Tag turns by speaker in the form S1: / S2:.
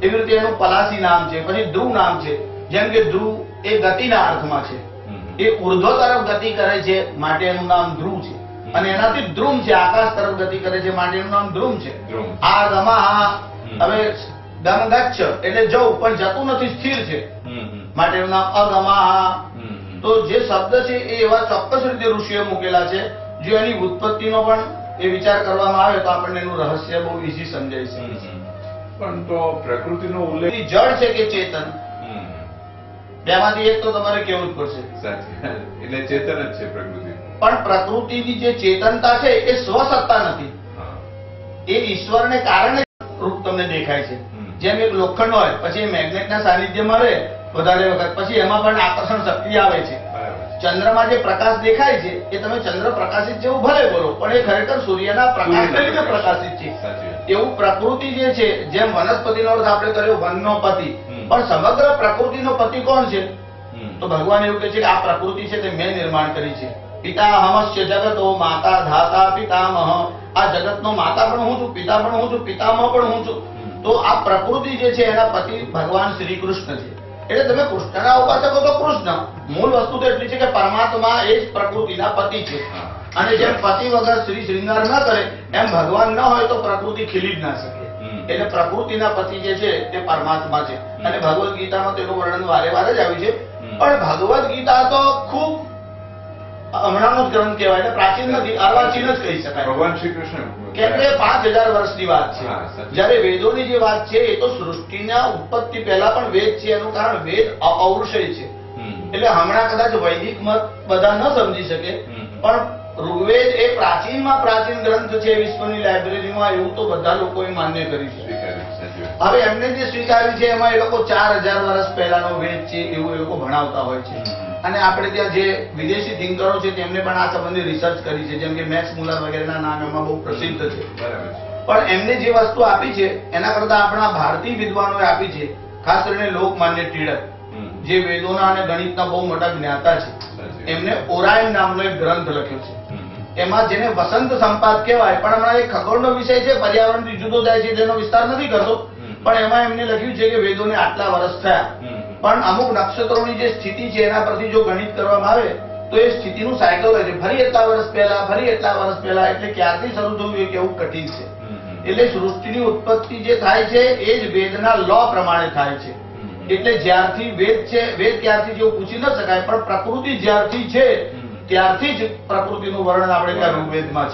S1: એવી રીતે એનું પલાસી નામ છે, પછી ધ્રુવ નામ છે. જેમ કે ધ્રુવ એ ગતિના અર્થમાં છે, એ ઉર્ધ્વ તરફ ગતિ કરે છે માટે એનું નામ ધ્રુવ છે. અને એનાથી ધ્રુમ છે, આકાશ તરફ ગતિ કરે છે માટે એનું નામ ધ્રુમ છે. આ ગમા હવે ગમ ગચ્છ એટલે જવું પણ જતું નથી, સ્થિર છે માટે એનું નામ અગમા. તો જે શબ્દ છે એ એવા ચોક્કસ રીતે ઋષિએ મૂકેલા છે, જો એની ઉત્પત્તિનો પણ એ વિચાર કરવામાં આવે તો આપણને એનું રહસ્ય બહુ ઈઝી સમજાય છે.
S2: પણ તો પ્રકૃતિનો ઉલ્લેખ
S1: જળ છે કે ચેતન, બેમાંથી એક તો તમારે કેવું જ પડશે.
S2: સાચી, એટલે ચેતન જ છે પ્રકૃતિ.
S1: પણ પ્રકૃતિની જે ચેતનતા છે એ સ્વસત્તા નથી, એ ઈશ્વરને કારણે રૂપ તમને દેખાય છે. જેમ એક લોખંડ હોય પછી મેગ્નેટના સાનિધ્યમાં રહે વધારે વખત, પછી એમાં પણ આકર્ષણ શક્તિ આવે છે. ચંદ્રમાં જે પ્રકાશ દેખાય છે એ તમે ચંદ્ર પ્રકાશિત છે એવું ભલે બોલો, પણ એ ખરેખર સૂર્યના પ્રકાશને લીધે પ્રકાશિત છે. એવું પ્રકૃતિ જે છે, જેમ વનસ્પતિનો અર્થ આપણે કર્યો વનનો પતિ, પણ સમગ્ર પ્રકૃતિનો પતિ કોણ છે? તો ભગવાન એવું કહે છે કે આ પ્રકૃતિ છે તે મેં નિર્માણ કરી છે. પિતાહમસ્ય જગતો માતા ધાતા પિતામહ. આ જગતનો માતા પણ હું છું, પિતા પણ હું છું, પિતામહ પણ હું છું. તો આ પ્રકૃતિ જે છે એના પતિ ભગવાન શ્રી કૃષ્ણ છે. એટલે તમે કૃષ્ણના ઉપાસકો તો કૃષ્ણ, મૂળ વસ્તુ તો એટલી છે કે પરમાત્મા એ જ પ્રકૃતિના પતિ છે. અને જેમ પતિ વગર શ્રી શ્રૃંગાર ન કરે એમ ભગવાન ન હોય તો પ્રકૃતિ ખીલી જ ના શકે. એટલે પ્રકૃતિના પતિ જે છે તે પરમાત્મા છે. અને ભગવદ ગીતામાં તેનું વર્ણન વારે વારે જ આવ્યું છે. પણ ભગવદ ગીતા તો ખૂબ હમણાંનો જ ગ્રંથ કહેવાય, એટલે પ્રાચીન નથી, અર્વાચીન જ કહી શકાય.
S2: ભગવાન શ્રી કૃષ્ણ
S1: કેમ કે 5000 વર્ષની વાત છે. જયારે વેદોની જે વાત છે એ તો સૃષ્ટિના ઉત્પત્તિ પહેલા પણ વેદ છે. એનું કારણ વેદ અપૌરુષેય છે. એટલે હમણાં કદાચ વૈદિક મત બધા ન સમજી શકે, પણ ઋગ્વેદ એ પ્રાચીનમાં પ્રાચીન ગ્રંથ છે. વિશ્વની લાઇબ્રેરીમાં એવું તો બધા લોકોએ માન્ય કર્યું છે. હવે એમને જે સ્વીકાર્યું છે એમાં એ લોકો 4000 વર્ષ પહેલાનો વેદ છે એવું એ લોકો ભણાવતા હોય છે. અને આપણે ત્યાં જે વિદેશી થિંકરો છે તેમને પણ આ સંબંધિત રિસર્ચ કરી છે, જેમ કે મેક્સ મુલર વગેરેના નામ એમાં બહુ પ્રસિદ્ધ છે. પણ એમને જે વસ્તુ આપી છે એના કરતા આપણા ભારતીય વિદ્વાનોએ આપી છે, ખાસ કરીને લોકમાન્ય ટિળક જે વેદોના અને ગણિતના બહુ મોટા જ્ઞાતા છે. એમને ઓરાયન નામનો એક ગ્રંથ લખ્યો છે. એમાં જેને વસંત સંપાદ કહેવાય, પણ હમણાં એક ખગોળનો વિષય છે, પર્યાવરણથી જુદો જાય છે, તેનો વિસ્તાર નથી કરતો. પણ એમાં એમને લખ્યું છે કે વેદોને આટલા વર્ષ થયા, પણ અમુક નક્ષત્રોની જે સ્થિતિ છે એના પરથી જો ગણિત કરવામાં આવે તો એ સ્થિતિનું સાયકલ હોય છે, ફરી એટલા વર્ષ પહેલા, ફરી એટલા વર્ષ પહેલા, એટલે ક્યારથી શરૂ થયું એ કેવું કઠિન છે. એટલે સૃષ્ટિની ઉત્પત્તિ જે થાય છે એ જ વેદના લો પ્રમાણે થાય છે. એટલે જ્યારથી વેદ છે, વેદ ક્યારથી જેવું પૂછી ન શકાય, પણ પ્રકૃતિ જ્યારથી છે ત્યારથી જ પ્રકૃતિનું વર્ણન આપણે ત્યાં ઋગ્વેદમાં છે.